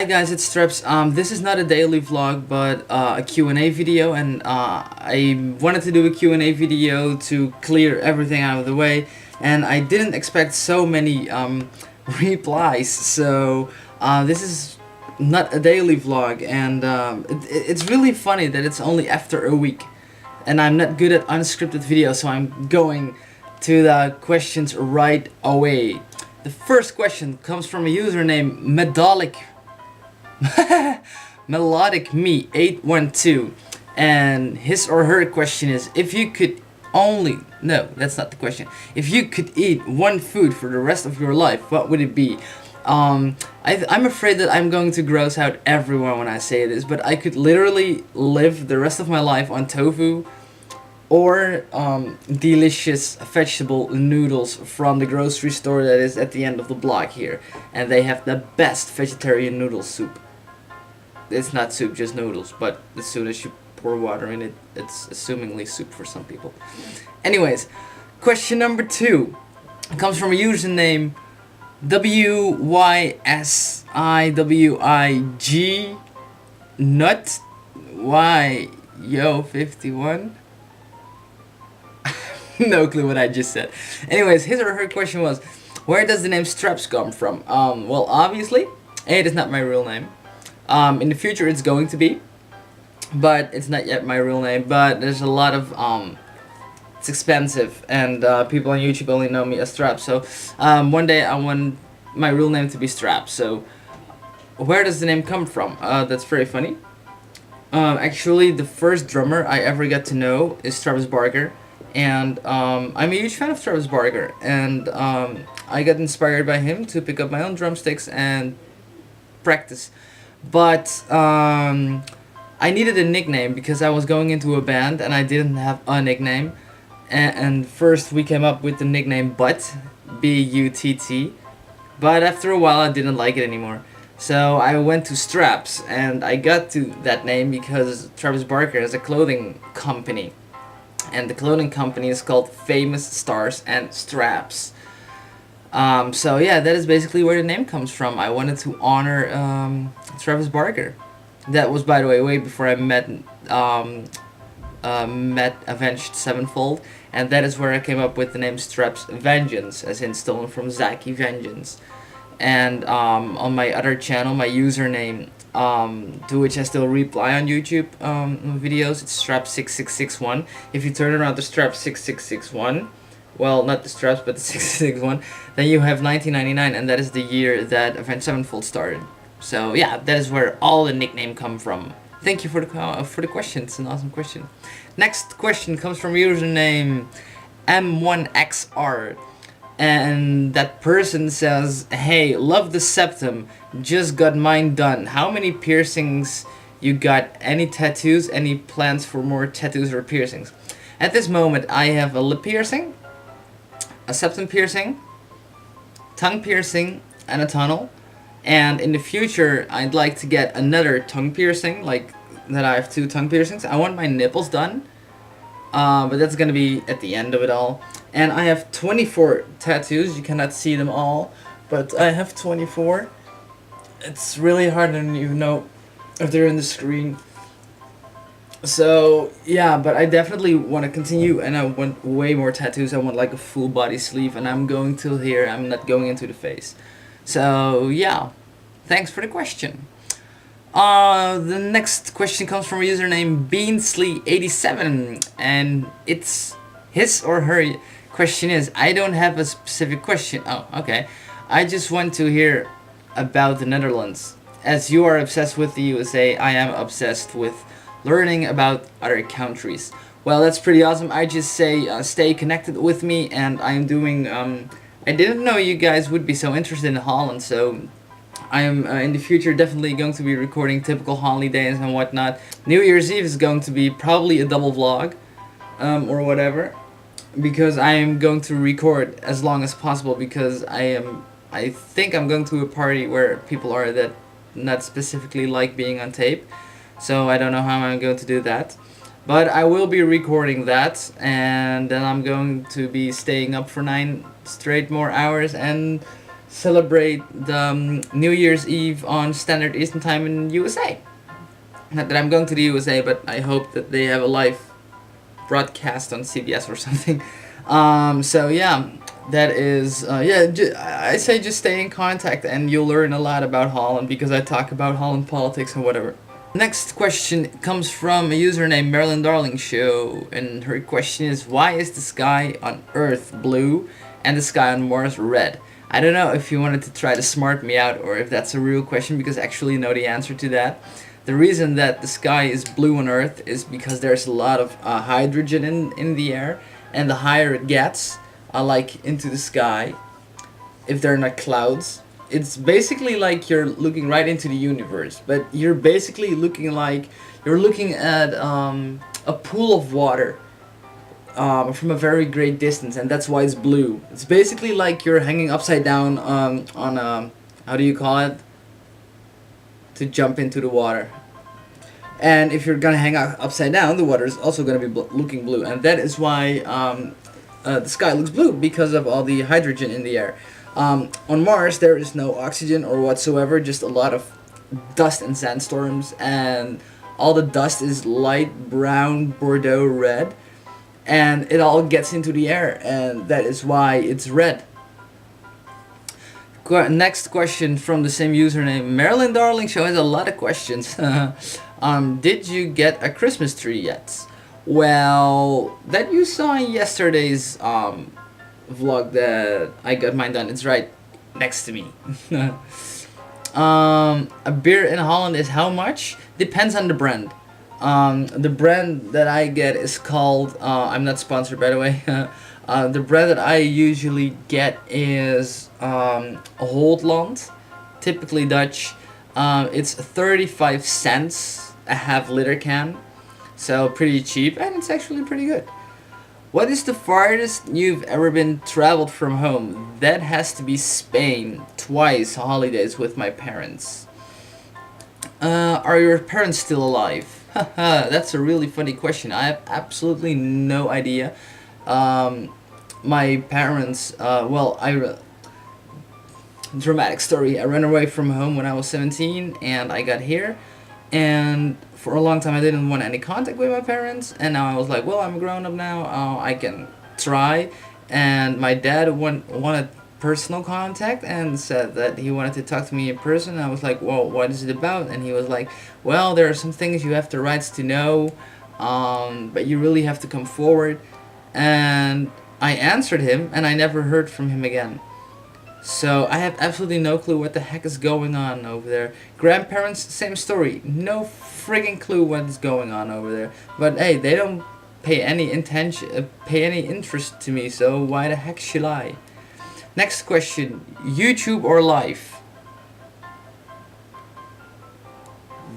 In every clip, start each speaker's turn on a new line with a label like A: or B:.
A: Hi guys, it's Straps. This is not a daily vlog, but a Q&A video, and I wanted to do a Q&A video to clear everything out of the way, and I didn't expect so many replies, so this is not a daily vlog, and it's really funny that it's only after a week, and I'm not good at unscripted videos, so I'm going to the questions right away. The first question comes from a username Melodic Me 812, and his or her question is, if you could only no that's not the question, if you could eat one food for the rest of your life, what would it be? I'm afraid that I'm going to gross out everyone when I say this, but I could literally live the rest of my life on tofu or delicious vegetable noodles from the grocery store that is at the end of the block here, and they have the best vegetarian noodle soup. It's not soup, just noodles, but as soon as you pour water in it, it's assumingly soup for some people. Anyways, question number 2 comes from a username WYSIWIG Nut Y Yo 51. No clue what I just said. Anyways, his or her question was, where does the name Straps come from? Well, obviously, it is not my real name. In the future it's going to be, but it's not yet my real name. But there's a lot of it's expensive, and people on YouTube only know me as Straps. So one day I want my real name to be Straps. So where does the name come from? That's very funny. Actually, the first drummer I ever got to know is Travis Barker, and I'm a huge fan of Travis Barker, and I got inspired by him to pick up my own drumsticks and practice. But I needed a nickname because I was going into a band and I didn't have a nickname. And first we came up with the nickname Butt, B-U-T-T. But after a while I didn't like it anymore. So I went to Straps, and I got to that name because Travis Barker has a clothing company. And the clothing company is called Famous Stars and Straps. So yeah, that is basically where the name comes from. I wanted to honor Travis Barker. That was, by the way, way before I met Avenged Sevenfold, and that is where I came up with the name Straps Vengeance, as in stolen from Zaki Vengeance. And on my other channel, my username, to which I still reply on YouTube videos, it's Straps6661. If you turn around to Straps6661, well, not the Straps, but the 661, then you have 1999, and that is the year that Avenged Sevenfold started. So yeah, that is where all the nickname come from. Thank you for the question. It's an awesome question. Next question comes from username M1XR, and that person says, "Hey, love the septum. Just got mine done. How many piercings you got? Any tattoos? Any plans for more tattoos or piercings?" At this moment, I have a lip piercing, a septum piercing, tongue piercing, and a tunnel. And in the future, I'd like to get another tongue piercing, like that. I have 2 tongue piercings. I want my nipples done, but that's gonna be at the end of it all. And I have 24 tattoos. You cannot see them all, but I have 24. It's really hard, I don't even know if they're in the screen. So yeah, but I definitely want to continue, and I want way more tattoos. I want like a full body sleeve, and I'm going till here. I'm not going into the face. So yeah, thanks for the question. The next question comes from a username Beansley87, and it's his or her question is, I don't have a specific question. Oh, okay. I just want to hear about the Netherlands. As you are obsessed with the USA, I am obsessed with learning about other countries. Well, that's pretty awesome. I just say stay connected with me, and I'm doing I didn't know you guys would be so interested in Holland, so I am in the future definitely going to be recording typical holidays and whatnot. New Year's Eve is going to be probably a double vlog or whatever, because I am going to record as long as possible, because I think I'm going to a party where people are that not specifically like being on tape. So I don't know how I'm going to do that. But I will be recording that, and then I'm going to be staying up for 9 straight more hours and celebrate the New Year's Eve on Standard Eastern Time in USA. Not that I'm going to the USA, but I hope that they have a live broadcast on CBS or something. So yeah, that is I say just stay in contact and you'll learn a lot about Holland because I talk about Holland politics and whatever. Next question comes from a user named Marilyn Darling Show, and her question is, why is the sky on Earth blue and the sky on Mars red? I don't know if you wanted to try to smart me out or if that's a real question, because I actually know the answer to that. The reason that the sky is blue on Earth is because there's a lot of hydrogen in the air, and the higher it gets, like into the sky, if they're not clouds, it's basically like you're looking right into the universe, but you're basically looking like you're looking at a pool of water from a very great distance, and that's why it's blue. It's basically like you're hanging upside down on a, how do you call it? To jump into the water. And if you're gonna hang out upside down, the water is also gonna be looking blue, and that is why the sky looks blue, because of all the hydrogen in the air. On Mars, there is no oxygen or whatsoever, just a lot of dust and sandstorms, and all the dust is light brown, Bordeaux red, and it all gets into the air, and that is why it's red. Next question from the same username. Marilyn Darling Show has a lot of questions. Did you get a Christmas tree yet? Well, that you saw in yesterday's vlog that I got mine done. It's right next to me. A beer in Holland is how much? Depends on the brand. The brand that I get is called, I'm not sponsored by the way, the brand that I usually get is Holland, typically Dutch. It's 35 cents a half-liter can, so pretty cheap, and it's actually pretty good. What is the farthest you've ever been traveled from home? That has to be Spain, twice holidays with my parents. Are your parents still alive? That's a really funny question. I have absolutely no idea. My parents, dramatic story. I ran away from home when I was 17 and I got here, and for a long time I didn't want any contact with my parents, and now I was like, well, I'm a grown up now, I can try. And my dad wanted personal contact and said that he wanted to talk to me in person. I was like, well, what is it about? And he was like, well, there are some things you have the rights to know, but you really have to come forward. And I answered him, and I never heard from him again. So I have absolutely no clue what the heck is going on over there. Grandparents, same story. No friggin' clue what's going on over there. But hey, they don't pay any interest to me, so why the heck should I? Next question, YouTube or life?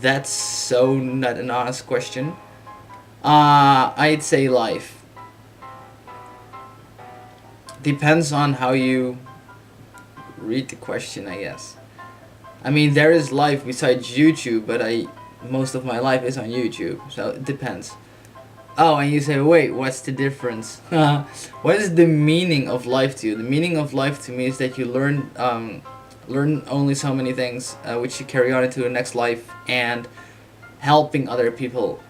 A: That's so not an honest question. I'd say life. Depends on how you read the question, I guess. I mean, there is life besides YouTube, but most of my life is on YouTube, so it depends. Oh, and you say, wait, what's the difference? What is the meaning of life to you? The meaning of life to me is that you learn only so many things, which you carry on into the next life, and helping other people.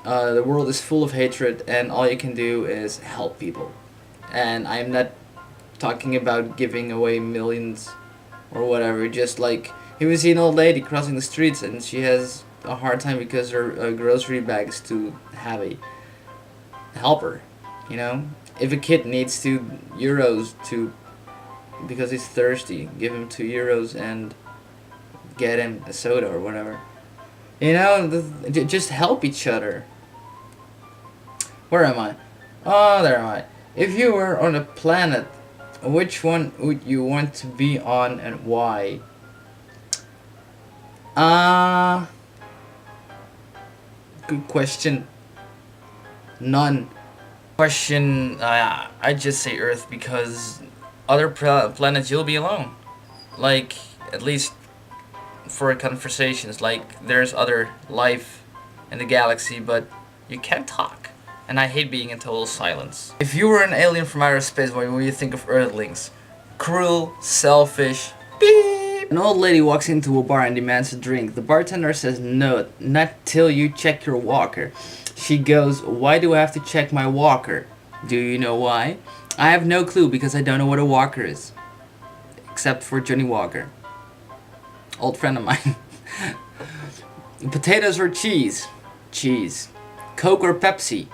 A: The world is full of hatred, and all you can do is help people. And I'm not talking about giving away millions or whatever, just like if you see an old lady crossing the streets and she has a hard time because her grocery bag is too heavy, help her, you know. If a kid needs €2 because he's thirsty, give him €2 and get him a soda or whatever, you know. Just help each other. Where am I? Oh, there am I. If you were on a planet, which one would you want to be on and why? Good question. None. Question, I just say Earth, because other planets you'll be alone. Like, at least for conversations, like there's other life in the galaxy, but you can't talk. And I hate being in total silence. If you were an alien from outer space, what would you think of Earthlings? Cruel, selfish, beep. An old lady walks into a bar and demands a drink. The bartender says, no, not till you check your walker. She goes, why do I have to check my walker? Do you know why? I have no clue because I don't know what a walker is. Except for Johnny Walker. Old friend of mine. Potatoes or cheese? Cheese. Coke or Pepsi?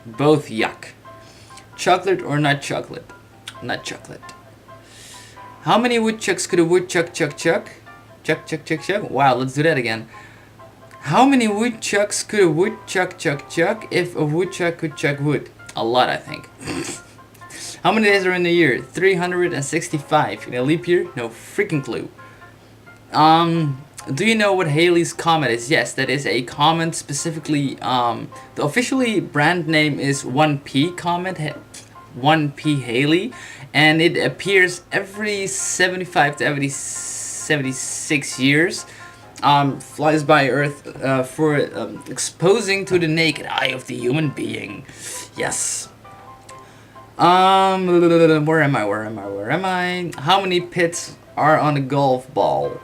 A: Both yuck. Chocolate or not chocolate? Not chocolate. How many woodchucks could a woodchuck chuck? Chuck, chuck, chuck, chuck. Wow, let's do that again. How many woodchucks could a woodchuck chuck if a woodchuck could chuck wood? A lot, I think. How many days are in a year? 365. In a leap year? No freaking clue. Do you know what Halley's Comet is? Yes, that is a comet specifically. The officially brand name is 1P Comet, 1P Halley, and it appears every 75 to every 76 years. Flies by Earth for exposing to the naked eye of the human being. Yes. Where am I? How many pits are on a golf ball?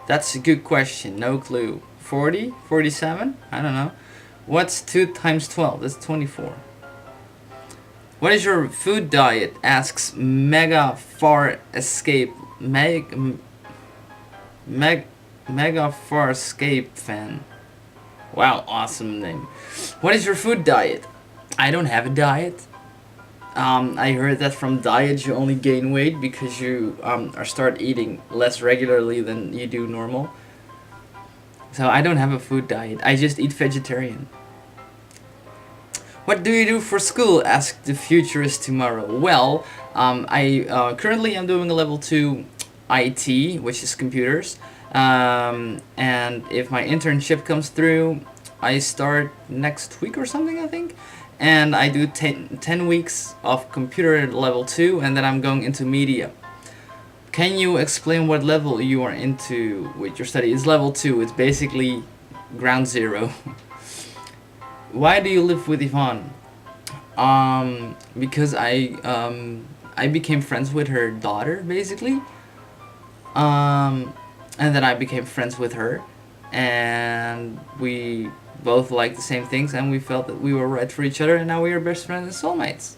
A: That's a good question. No clue. 40? 47? I don't know. What's 2 times 12? That's 24. What is your food diet? Asks Mega Far Escape. Mega Far Escape fan. Wow, awesome name. What is your food diet? I don't have a diet. I heard that from diet you only gain weight because you start eating less regularly than you do normal. So I don't have a food diet. I just eat vegetarian. What do you do for school? Asked the futurist tomorrow. Well, I currently am doing a level 2 IT, which is computers. And if my internship comes through, I start next week or something, I think. And I do 10 weeks of computer level 2, and then I'm going into media. Can you explain what level you are into with your study? It's level 2. It's basically ground zero. Why do you live with Yvonne? Because I became friends with her daughter, basically. And then I became friends with her, and we both like the same things, and we felt that we were right for each other, and now we are best friends and soulmates.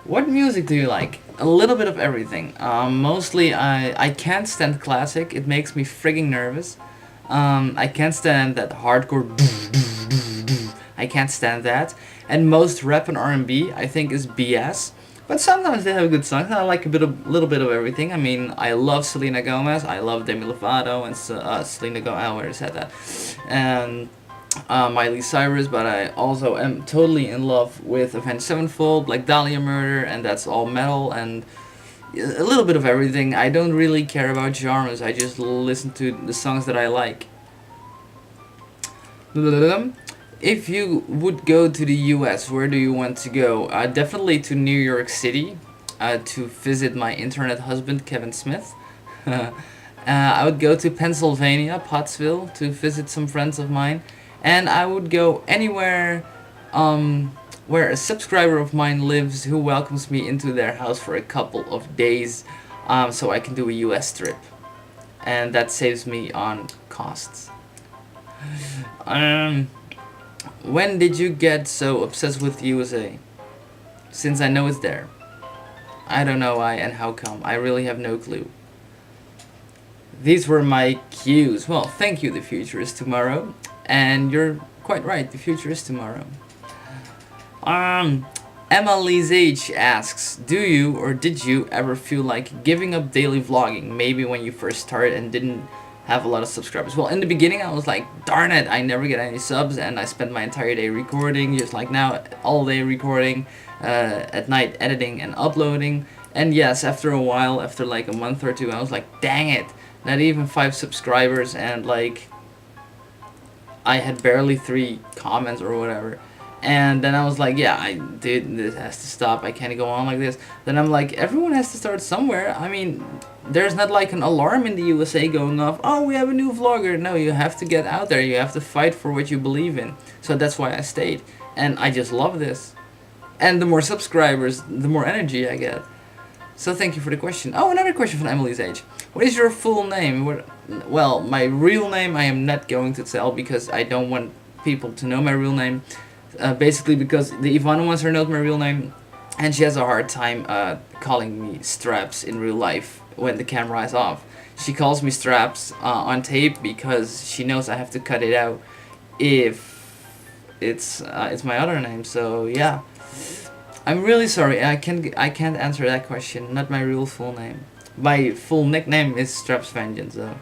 A: What music do you like? A little bit of everything. Mostly I can't stand classic. It makes me frigging nervous. I can't stand that hardcore. I can't stand that. And most rap and R&B I think is BS. But sometimes they have good songs, and I like a little bit of everything. I mean, I love Selena Gomez, I love Demi Lovato, and Selena Gomez. I already said that. And Miley Cyrus, but I also am totally in love with Avenged Sevenfold, like Dahlia Murder, and that's all metal, and a little bit of everything. I don't really care about genres, I just listen to the songs that I like. If you would go to the US, where do you want to go? Definitely to New York City, to visit my internet husband, Kevin Smith. I would go to Pennsylvania, Pottsville, to visit some friends of mine. And I would go anywhere where a subscriber of mine lives who welcomes me into their house for a couple of days, so I can do a US trip. And that saves me on costs. When did you get so obsessed with USA? Since I know it's there. I don't know why and how come. I really have no clue. These were my cues. Well, thank you, the future is tomorrow. And you're quite right, the future is tomorrow. Emma Lee's H asks, do you or did you ever feel like giving up daily vlogging? Maybe when you first started and didn't have a lot of subscribers. Well, in the beginning I was like, darn it, I never get any subs, and I spent my entire day recording, just like now, all day recording, at night editing and uploading. And yes, after a while, after like a month or two, I was like, dang it, not even 5 subscribers, and like I had barely 3 comments or whatever. And then I was like, yeah, this has to stop, I can't go on like this. Then I'm like, everyone has to start somewhere. I mean, there's not like an alarm in the USA going off, oh, we have a new vlogger. No, you have to get out there, you have to fight for what you believe in. So that's why I stayed, and I just love this. And the more subscribers, the more energy I get. So thank you for the question. Oh, another question from Emily's age. What is your full name? Well, my real name I am not going to tell because I don't want people to know my real name. Basically because the Ivana wants her to know my real name, and she has a hard time calling me Straps in real life when the camera is off. She calls me Straps on tape because she knows I have to cut it out if it's my other name. So yeah. I'm really sorry. I can't answer that question. Not my real full name. My full nickname is Straps Vengeance. So,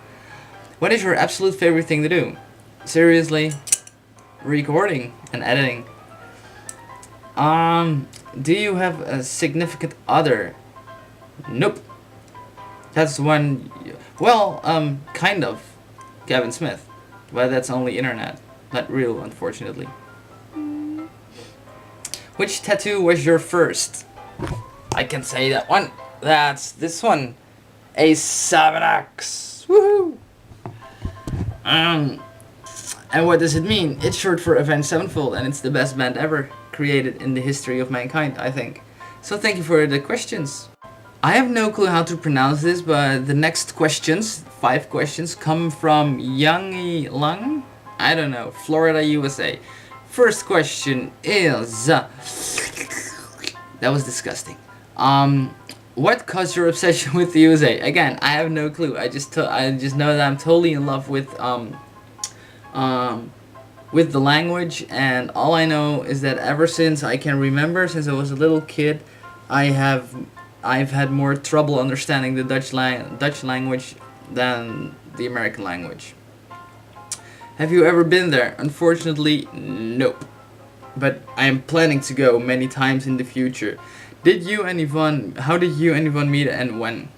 A: what is your absolute favorite thing to do? Seriously, recording and editing. Do you have a significant other? Nope. That's one. Well, kind of. Gavin Smith, but that's only internet, not real, unfortunately. Which tattoo was your first? I can say that one. That's this one. A 7X. Woohoo! And what does it mean? It's short for Avenged Sevenfold, and it's the best band ever created in the history of mankind, I think. So thank you for the questions. I have no clue how to pronounce this, but the next questions, 5 questions, come from Youngie Lung? I don't know, Florida, USA. First question is... that was disgusting. What caused your obsession with the USA? Again, I have no clue. I just know that I'm totally in love with the language, and all I know is that ever since I can remember, since I was a little kid, I've had more trouble understanding the Dutch language than the American language. Have you ever been there? Unfortunately, nope. But I am planning to go many times in the future. How did you and Yvonne meet and when?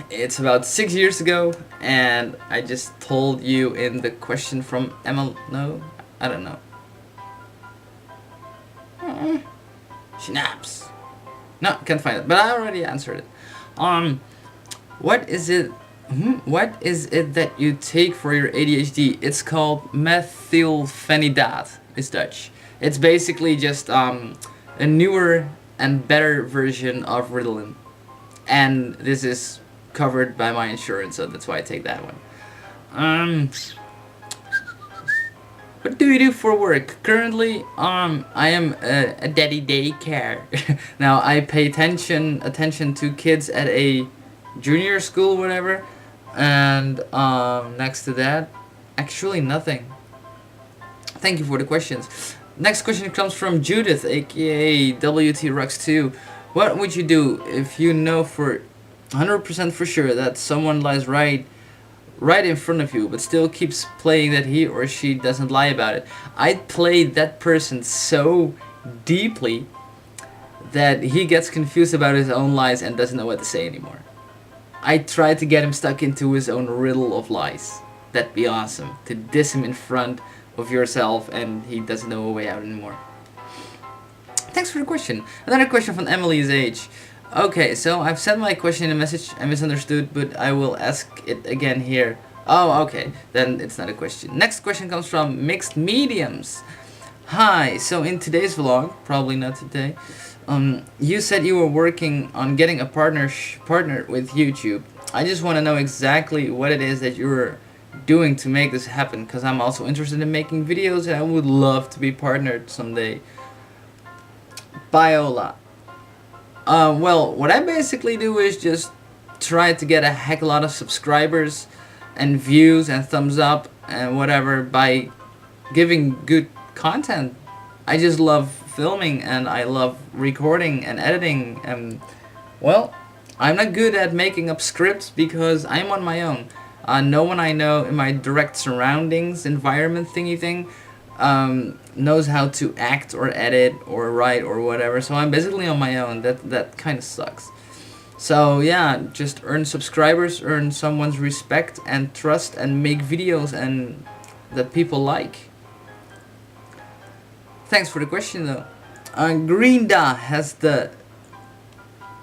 A: It's about 6 years ago, and I just told you in the question from Emma. No, I don't know. Schnapps. No, can't find it, but I already answered it. What is it that you take for your ADHD? It's called methylphenidat. It's Dutch. It's basically just a newer and better version of Ritalin, and this is covered by my insurance, so that's why I take that one. What do you do for work? Currently, I am a daddy daycare. Now I pay attention to kids at a junior school, whatever, and next to that, actually nothing. Thank you for the questions. Next question comes from Judith, aka WTRux2. What would you do if you know for 100% for sure that someone lies right in front of you, but still keeps playing that he or she doesn't lie about it? I'd play that person so deeply that he gets confused about his own lies and doesn't know what to say anymore. I try to get him stuck into his own riddle of lies. That'd be awesome. To diss him in front of yourself and he doesn't know a way out anymore. Thanks for the question. Another question from Emily's age. Okay, so I've sent my question in a message. I misunderstood, but I will ask it again here. Oh, okay. Then it's not a question. Next question comes from Mixed Mediums. Hi, so in today's vlog, probably not today, you said you were working on getting a partner with YouTube. I just want to know exactly what it is that you're doing to make this happen, because I'm also interested in making videos and I would love to be partnered someday. Biola. Well, what I basically do is just try to get a heck of a lot of subscribers and views and thumbs up and whatever by giving good content. I just love filming and I love recording and editing, and well, I'm not good at making up scripts because I'm on my own. No one I know in my direct surroundings, environment thingy thing, knows how to act or edit or write or whatever, so I'm basically on my own. That kind of sucks. So yeah, just earn subscribers, earn someone's respect and trust, and make videos and that people like. Thanks for the question though. Greenda has the...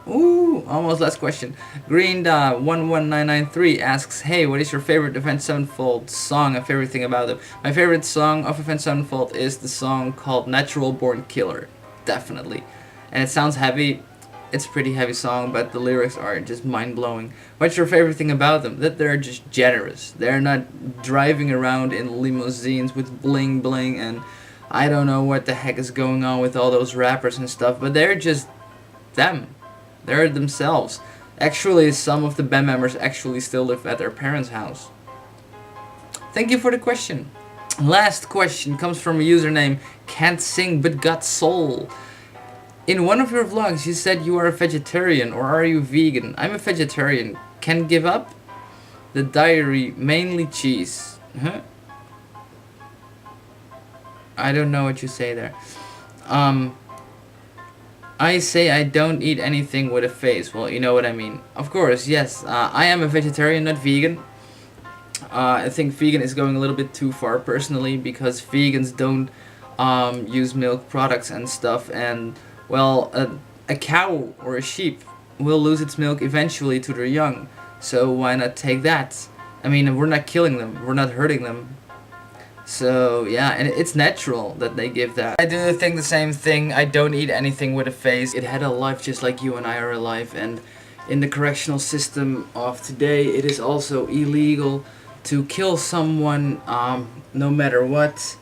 A: Ooh, almost last question. Greenda 11993 asks, hey, what is your favorite Avenged Sevenfold song and favorite thing about them? My favorite song of Avenged Sevenfold is the song called Natural Born Killer. definitely. And it sounds heavy. It's a pretty heavy song, but the lyrics are just mind-blowing. What's your favorite thing about them? That they're just generous. They're not driving around in limousines with bling bling and I don't know what the heck is going on with all those rappers and stuff, but they're just them. They're themselves. Actually, some of the band members actually still live at their parents' house. Thank you for the question. Last question comes from a username Can't Sing But Got Soul. In one of your vlogs, you said you are a vegetarian, or are you vegan? I'm a vegetarian. Can give up the dairy, mainly cheese. Huh? I don't know what you say there. I say I don't eat anything with a face. Well, you know what I mean. Of course, yes. I am a vegetarian, not vegan. I think vegan is going a little bit too far personally, because vegans don't use milk products and stuff, and well, a cow or a sheep will lose its milk eventually to their young, so why not take that? I mean, we're not killing them, we're not hurting them, so yeah, and it's natural that they give that. I do think the same thing. I don't eat anything with a face. It had a life just like you and I are alive, and in the correctional system of today, it is also illegal to kill someone no matter what,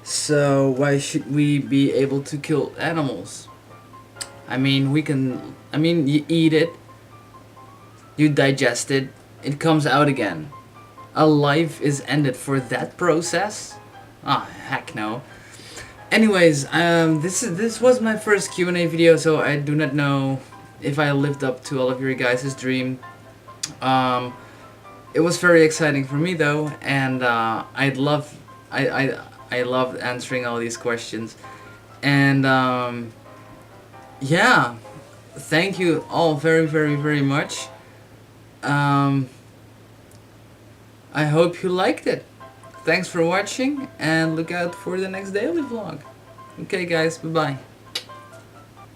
A: so why should we be able to kill animals? I mean, you eat it, you digest it, it comes out again. A life is ended for that process? Ah, heck no. Anyways, this was my first Q&A video, so I do not know if I lived up to all of your guys' dream. It was very exciting for me though, and I loved answering all these questions, and yeah, thank you all very, very, very much. I hope you liked it. Thanks for watching, and look out for the next daily vlog. Okay guys, bye bye.